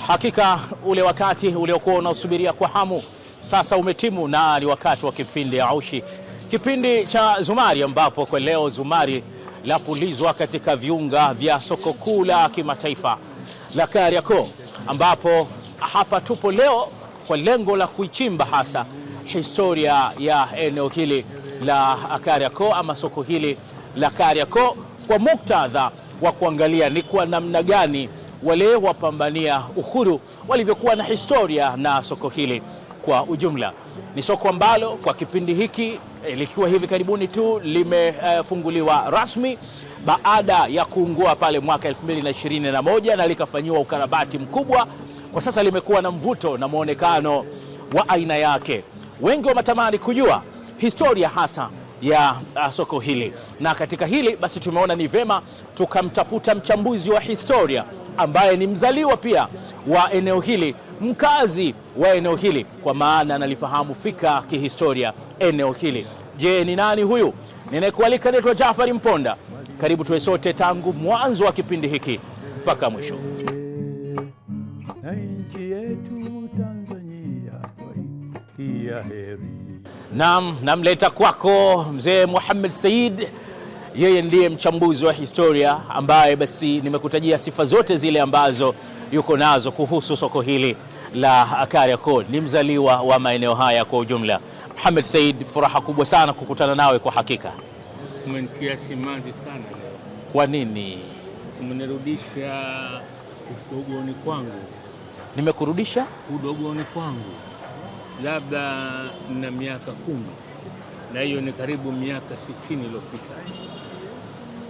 Hakika ule wakati uliokuwa unasubiria kwa hamu sasa umetimu, na ni wakati wa kipindi Aushi, kipindi cha Zumari, ambapo kwa leo Zumari la pulizwa katika viunga vya soko kuu la kimataifa la Kariakoo, ambapo hapa tupo leo kwa lengo la kuichimba hasa historia ya eneo hili la Kariakoo ama soko hili la Kariakoo, kwa muktadha wa kuangalia ni kwa namna gani wale wapambania uhuru walivyokuwa na historia na soko hili kwa ujumla. Ni soko ambalo kwa kipindi hiki likiwa hivi karibuni tu limefunguliwa rasmi baada ya kuungua pale mwaka 2021 na likafanyiwa ukarabati mkubwa. Kwa sasa limekuwa na mvuto na muonekano wa aina yake. Wengi wanatamani kujua historia hasa ya soko hili, na katika hili basi tumeona ni vema tukamtafuta mchambuzi wa historia ambaye ni mzaliwa pia wa eneo hili, mkazi wa eneo hili, kwa maana analifahamu fika kihistoria eneo hili. Je, ni nani huyu? Ninayekualika naitwa Jafari Mponda. Karibu tuwe sote tangu mwanzo wa kipindi hiki mpaka mwisho. Nchi yetu Tanzania ya heri. Namleta kwako mzee Muhammad Said. Yeye ndiye mchambuzi wa historia ambaye basi nimekutajia sifa zote zile ambazo yuko nazo kuhusu soko hili la Kariakoo. Ni mzaliwa wa maeneo haya kwa ujumla. Muhammad Said, furaha kubwa sana kukutana nawe kwa hakika. Umenitia simanzi sana leo. Kwa nini? Umenirudisha udogoni kwangu. Nimekurudisha udogoni kwangu. Labda na miaka 10, na hiyo ni karibu miaka 60 iliyopita.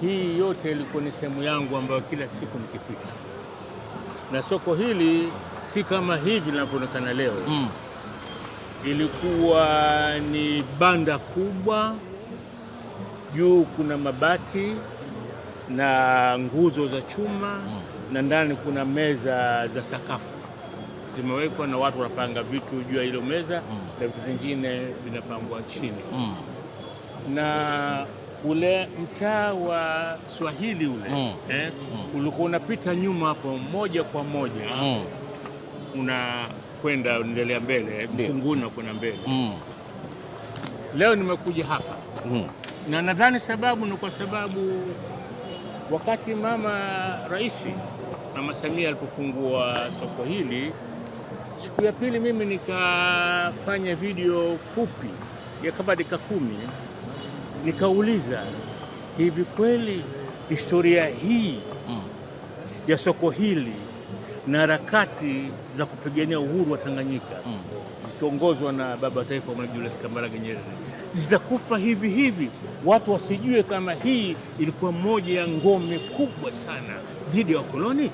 Hii yote ilikuwa ni sehemu yangu ambayo kila siku nikipita. Na soko hili si kama hivi linavyoonekana leo. Ilikuwa ni banda kubwa, juu kuna mabati na nguzo za chuma, na ndani kuna meza za sakafu zimewekwa na watu wanapanga vitu juu ya ile meza, na vitu vingine vinapangwa chini. Na ule mtaa wa Swahili ule ulikuwa unapita nyuma hapo moja kwa moja, unakwenda unaendelea mbele, Mkunguni na kwenda mbele. Leo nimekuja hapa na nadhani sababu ni kwa sababu wakati Mama Rais Mama Samia alipofungua soko hili, siku ya pili mimi nikafanya video fupi ya kama dakika 10, nikauliza hivi kweli historia hii ya soko hili na harakati za kupigania uhuru wa Tanganyika zikiongozwa na baba taifa Mwalimu Julius Kambarage Nyerere zitakufa hivi hivi, watu wasijue kama hii ilikuwa moja ya ngome kubwa sana dhidi ya wakoloni?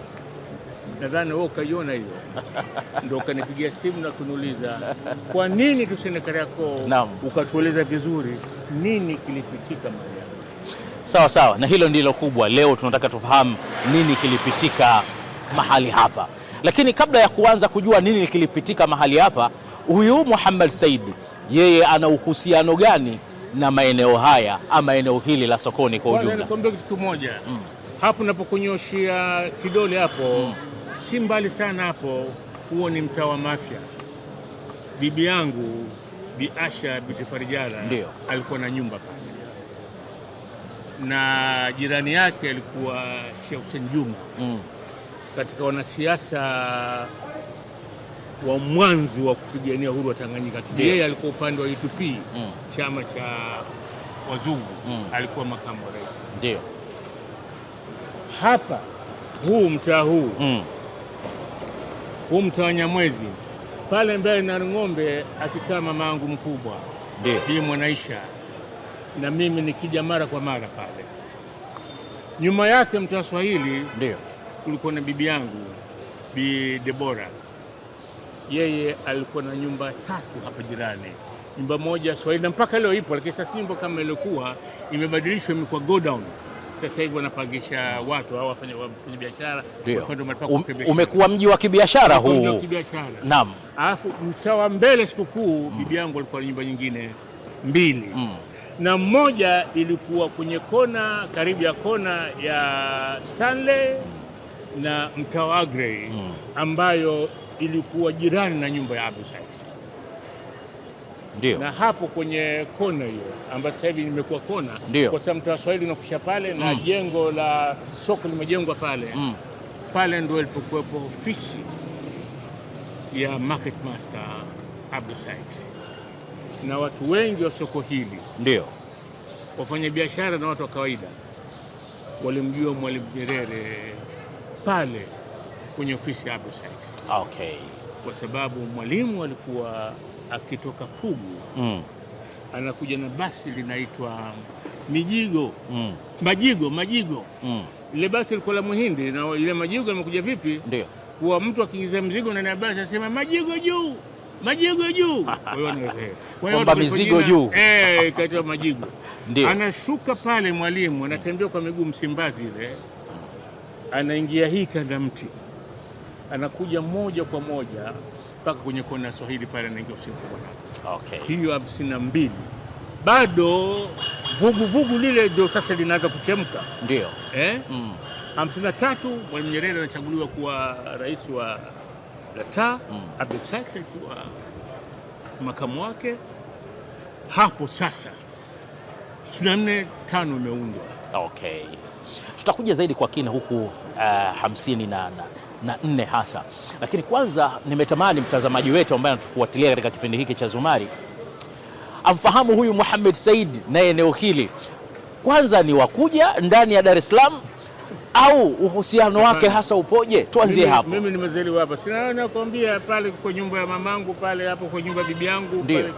Nadhani wewe ukaiona hiyo. Ndio ukanipigia simu na kuniuliza kwa nini tusiende Kariakoo, ukatueleza vizuri nini kilipitika mahali. Sawa sawa, na hilo ndilo kubwa. Leo tunataka tufahamu nini kilipitika mahali hapa. Lakini kabla ya kuanza kujua nini kilipitika mahali hapa, huyu Muhammad Said yeye ana uhusiano gani na maeneo haya ama eneo hili la sokoni kwa ujumla? Nikwambia kitu kimoja. Hapo napokunyoshia kidole hapo, si mbali sana hapo, huo ni mtaa wa Mafia. Bibi yangu Bi Asha binti Farijala alikuwa na nyumba pale, na jirani yake alikuwa Sheikh Hussein Juma, katika wanasiasa wa mwanzo wa kupigania uhuru wa Tanganyika. Yeye alikuwa upande wa UTP, chama cha wazungu, alikuwa makamu wa rais. Ndio hapa huu mtaa huu mtaa wa Nyamwezi pale mbele na ng'ombe akikaa mamangu mkubwa Bi Mwanaisha, na mimi nikija mara kwa mara pale. Nyuma yake mtaa wa Swahili kulikuwa na bibi yangu Bi Debora. Yeye alikuwa na nyumba 3 hapa jirani. Nyumba moja Swahili na mpaka leo ipo, lakini sasa nyumba kama ilikuwa imebadilishwa, imekuwa go down. Sasa hivi wanapangisha watu au wafanya biashara. Umekuwa mji wa kibiashara huu. Mji wa kibiashara. Naam. Alafu mtaa wa mbele sikukuu, bibi yangu alikuwa na nyumba nyingine 2. Na mmoja ilikuwa kwenye kona, karibu ya kona ya Stanley na mtaa wa Agrey ambayo ilikuwa jirani na nyumba ya Abdul Sykes. Ndio. Na hapo kwenye kona hiyo ambayo sasa hivi imekuwa kona, kwa sababu mtaa wa Swahili unakusha pale na jengo la soko limejengwa pale. Pale ndio ilipokuwepo ofisi ya Market Master Abdul Sykes. Na watu wengi wa soko hili, ndio wafanya biashara na watu wa kawaida, walimjua Mwalimu Nyerere pale kwenye ofisi ya Abdul Sykes. Okay. Kwa sababu Mwalimu alikuwa akitoka Pugu anakuja na basi linaitwa Mijigo. Majigo. Ile basi lilikuwa la Muhindi, na ile Majigo imekuja vipi? Ndio. Kwa mtu akiingiza mzigo ndani ya basi asema Majigo juu. Kwamba mizigo juu. Kaitwa Majigo. Ndio. Anashuka pale Mwalimu, anatembea kwa miguu Msimbazi ile. Anaingia hii Tandamti. Anakuja moja kwa moja mpaka kwenye kona ya Swahili pale, anaingia ofisi bwana. Okay. Hiyo 52. Bado vugu lile ndio sasa linaanza kuchemka. Ndio. 53 Mwalimu Nyerere anachaguliwa kuwa rais wa Lata, Abdul Sykes akiwa makamu wake. Hapo sasa 54 tano imeundwa. Okay. Tutakuja zaidi kwa kina huku 54 hasa, lakini kwanza nimetamani mtazamaji wetu ambaye anatufuatilia katika kipindi hiki cha Zumari amfahamu huyu Mohamed Said na eneo hili. Kwanza ni wakuja ndani ya Dar es Salaam au uhusiano wake hasa upoje? Tuanzie hapo. Mimi nimezaliwa hapa. Sina nakwambia pale kwa nyumba ya mamangu pale, hapo kwa nyumba ya bibi yangu pale.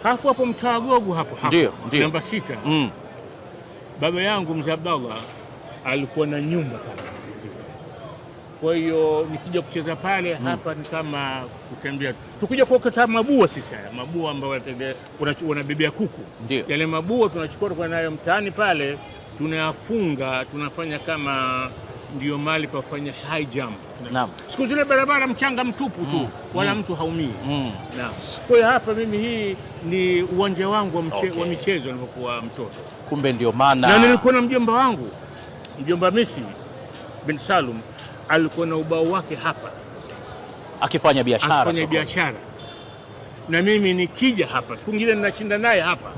Hapo mtaa Gogo hapo. Ndio. Namba 6. Baba yangu Mzee Abdallah alikuwa na nyumba pale. Kwa hiyo nikija kucheza pale hapa ni kama kutembea. Tukija kuokota mabua sisi haya. Mabua ambayo wanabebea kuku. Ndio. Yale mabua tunachukua kwa nayo mtaani pale, tunayafunga, tunafanya kama ndio mali pa kufanya high jump. Naam. Siku zile barabara mchanga mtupu tu, wala mtu haumii. Naam. Kwa hiyo hapa mimi hii ni uwanja wangu wa michezo nilipokuwa mtoto. Kumbe ndio maana. Na nilikuwa na mjomba wangu, mjomba Messi bin Salum, alikuwa na ubao wake hapa akifanya biashara. Na mimi nikija hapa siku nyingine ninashinda naye hapa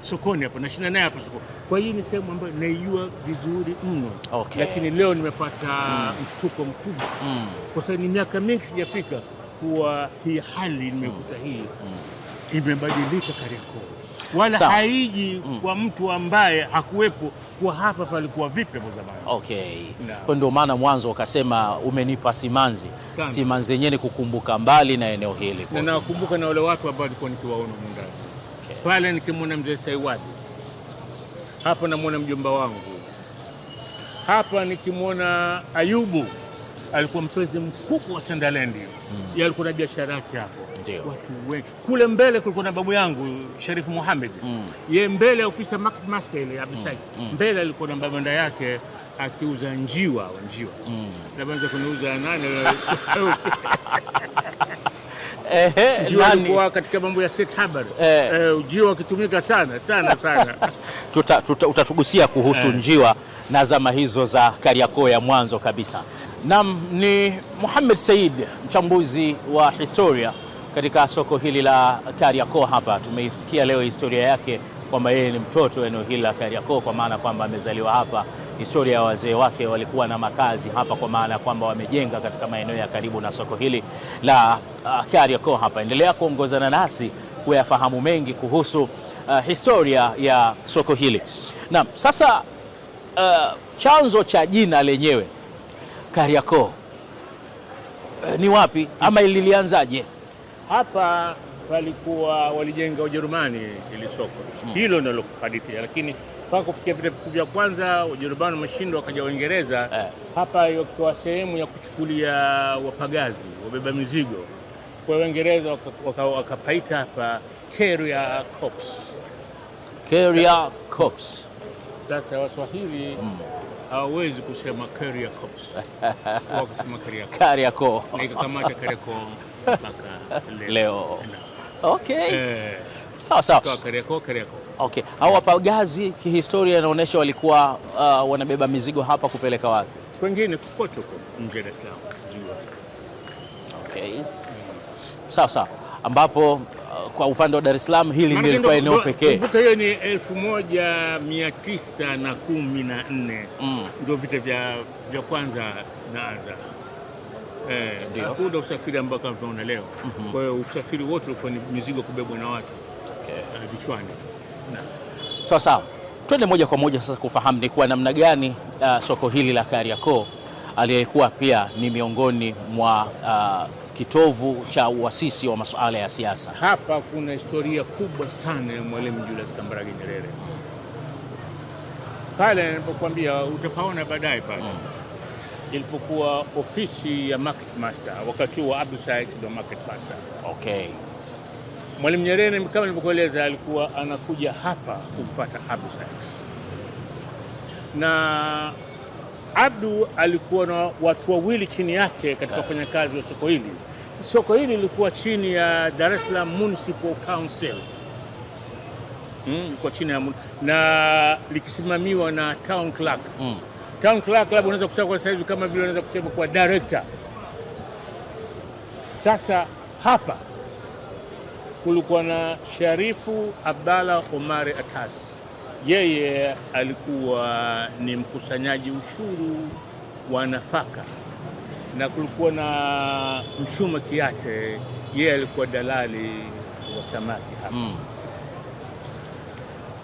sokoni hapa, nashinda naye hapa sokoni. Kwa hiyo ni sehemu ambayo naijua vizuri mno. Lakini leo nimepata mshtuko mkubwa kwa sababu ni miaka mingi sijafika, kuwa hii hali nimekuta hii imebadilika Kariakoo, wala haiji kwa mtu ambaye hakuwepo kwa hapa palikuwa vipi hapo zamani. Kwa ndio maana mwanzo ukasema umenipa simanzi. Simanzi yenyewe kukumbuka mbali na eneo hili. Na nakumbuka na wale watu ambao walikuwa nikiwaona ndani. Pale nikimwona Mzee Saiwadi. Hapa namwona mjomba wangu. Hapa nikimwona Ayubu, alikuwa mpenzi mkubwa wa Sandalendi. Yeye alikuwa na biashara yake hapo. Watu wengi. Kule mbele kulikuwa na babu yangu Sharif Muhammad. Yeye mbele ofisa Market Master ile Abdul Sykes. Mbele alikuwa na mabanda yake akiuza njiwa. Na baanza kuniuza nani? Njiwa alikuwa katika mambo ya Said Habar. Njiwa ukitumika sana. Utatugusia kuhusu njiwa na zama hizo za Kariakoo ya mwanzo kabisa. Naam, ni Mohamed Said, mchambuzi wa historia katika soko hili la Kariakoo hapa. Tumeisikia leo historia yake kwamba yeye ni mtoto eneo hili la Kariakoo, kwa maana kwamba amezaliwa hapa. Historia ya wazee wake walikuwa na makazi hapa, kwa maana kwamba wamejenga katika maeneo ya karibu na soko hili la Kariakoo hapa. Endelea kuongozana nasi kuyafahamu mengi kuhusu historia ya soko hili. Naam, sasa chanzo cha jina lenyewe Kariakoo ni wapi ama lilianzaje? Hapa palikuwa walijenga Ujerumani ili soko. Hilo ndilo hadithi, lakini mpaka kufikia vita vikuu vya kwanza Ujerumani wameshindwa, wakaja Waingereza. Hapa ilikuwa sehemu ya kuchukulia wapagazi, wabeba mizigo. Kwa Waingereza wakapaita hapa Carrier Corps. Sasa Waswahili hawawezi kusema Carrier Corps. Wakasema Kariakoo. Na ikakamata Kariakoo mpaka leo. Sawa. Kariakoo. Hao wapagazi kihistoria inaonyesha walikuwa wanabeba mizigo hapa kupeleka wapi? kwengine kokote huko nje ya Dar es Salaam. Okay. Sawa, ambapo kwa upande wa Dar es Salaam hili ndio lilikuwa eneo pekee. Kumbuka hiyo ni 1914 ndio vita vya kwanza naanza. Hakuna usafiri ambao kama tunaona leo. Kwa hiyo usafiri wote ulikuwa ni mizigo kubebwa na watu vichwani. Sawa. Twende moja kwa moja sasa kufahamu ni kwa namna gani soko hili la Kariakoo aliyekuwa pia ni miongoni mwa kitovu cha uasisi wa masuala ya siasa. Hapa kuna historia kubwa sana ya Mwalimu Julius Kambarage Nyerere. Pale nilipokuambia utapaona baadaye pale. Ilipokuwa ofisi ya Market Master, wakati wa Abdul Said ndio Market Master. Okay. Mwalimu Nyerere kama nilivyokueleza alikuwa anakuja hapa kumfuata Abdul Said. Na Abdu alikuwa na watu wawili chini yake katika wafanyakazi wa soko hili. Soko hili lilikuwa chini ya Dar es Salaam Municipal Council. Kwa chini ya na likisimamiwa na Town Clerk. Town Clerk labda unaweza kusema kwa sasa hivi kama vile unaweza kusema kwa director. Sasa hapa kulikuwa na Sharifu Abdalla Omari Atas. Yeye alikuwa ni mkusanyaji ushuru wa nafaka, na kulikuwa na Mchuma Kiate, yeye alikuwa dalali wa samaki hapa.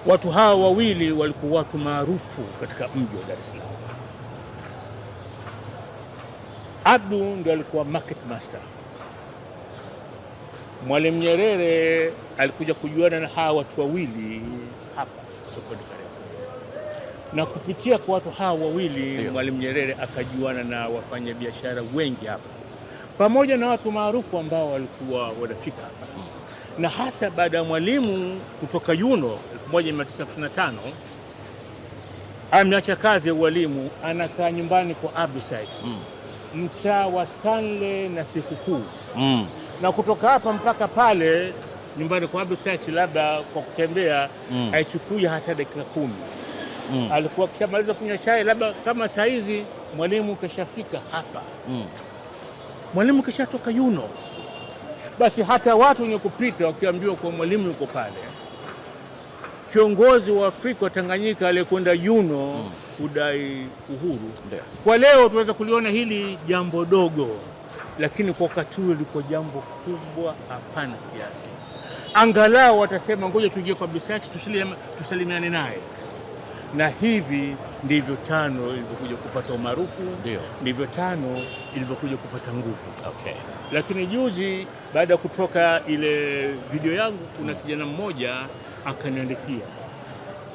Watu hawa wawili walikuwa watu maarufu katika mji wa Dar es Salaam. Abdu ndiye alikuwa Market Master. Mwalimu Nyerere alikuja kujuana na hawa watu wawili hapa sokoni Kariakoo. Na kupitia kwa watu hawa wawili Mwalimu Nyerere akajuana na wafanyabiashara wengi hapa, pamoja na watu maarufu ambao walikuwa wanafika hapa. Na hasa baada ya Mwalimu kutoka Yuno 1995 ameacha kazi ya ualimu, anakaa nyumbani kwa Abdul Said, mtaa wa Stanley na Sikukuu. Na kutoka hapa mpaka pale nyumbani kwa Abdul Said labda kwa kutembea haichukui hata dakika 10. Alikuwa akishamaliza kunywa chai labda kama saa hizi Mwalimu keshafika hapa. Mwalimu keshatoka Yuno. Basi hata watu wenye kupita wakiambiwa kwa Mwalimu yuko pale. Kiongozi wa Afrika wa Tanganyika aliyekwenda Yuno kudai uhuru. Kwa leo tunaweza kuliona hili jambo dogo, lakini kwa wakati ule lilikuwa jambo kubwa hapana kiasi. Angalau watasema ngoja tuingie kwa Bisati tusalimiane naye. Na hivi ndivyo TANU ilivyokuja kupata umaarufu, ndivyo TANU ilivyokuja kupata nguvu. Lakini juzi baada ya kutoka ile video yangu kuna kijana mmoja akaniandikia,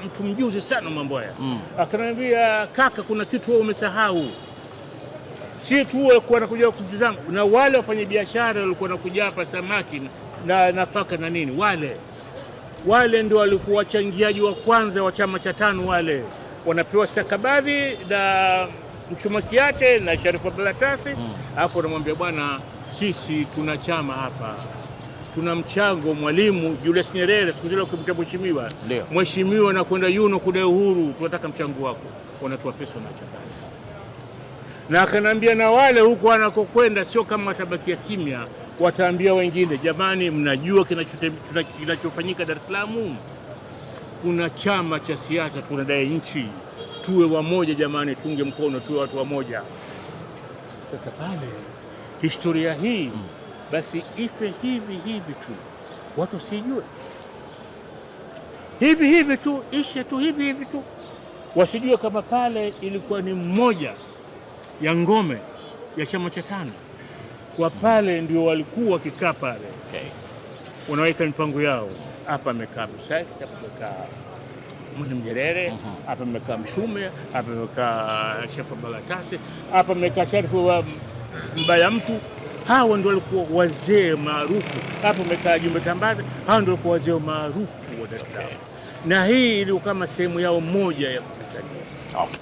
mtu mjuzi sana mambo haya. Akaniambia, kaka, kuna kitu wewe umesahau. Si tu walikuwa wanakuja kutizama, na wale wafanyabiashara walikuwa wanakuja hapa samaki na nafaka na nini, wale ndio walikuwa wachangiaji wa kwanza wa chama cha TANU. Wale wanapewa stakabadhi na Mchuma Kiate na Sharifu Abdalla Tasi. Hapo anamwambia, bwana, sisi tuna chama hapa, tuna mchango. Mwalimu Julius Nyerere siku zile ukimta mheshimiwa na kwenda Yuno kudai uhuru, tunataka mchango wako. Wanatoa pesa na chakani. Na akanambia, na wale huko wanakokwenda sio kama watabakia kimya, wataambia wengine, jamani, mnajua kinachofanyika Dar es Salaam? Kuna chama cha siasa tunadai nchi, tuwe wamoja jamani, tunge mkono, tuwe watu wamoja. Sasa pale historia hii basi ife hivi tu, watu sijue hivi tu, ishe tu hivi tu, wasijue kama pale ilikuwa ni mmoja ya ngome ya chama cha TANU. Kwa pale ndio walikuwa wakikaa pale. Wanaweka mipango yao. Hapa amekaa Busai, hapa amekaa Mwalimu Nyerere, hapa amekaa Mshume, hapa amekaa Sharifu Abdalla Tasi, hapa amekaa Sharifu Mbaya Mtu. Hawa ndio walikuwa wazee maarufu. Hapa amekaa Jumbe Tambaza. Hawa ndio walikuwa wazee maarufu wa Dar es Salaam. Na hii ilikuwa kama sehemu yao moja ya kutania.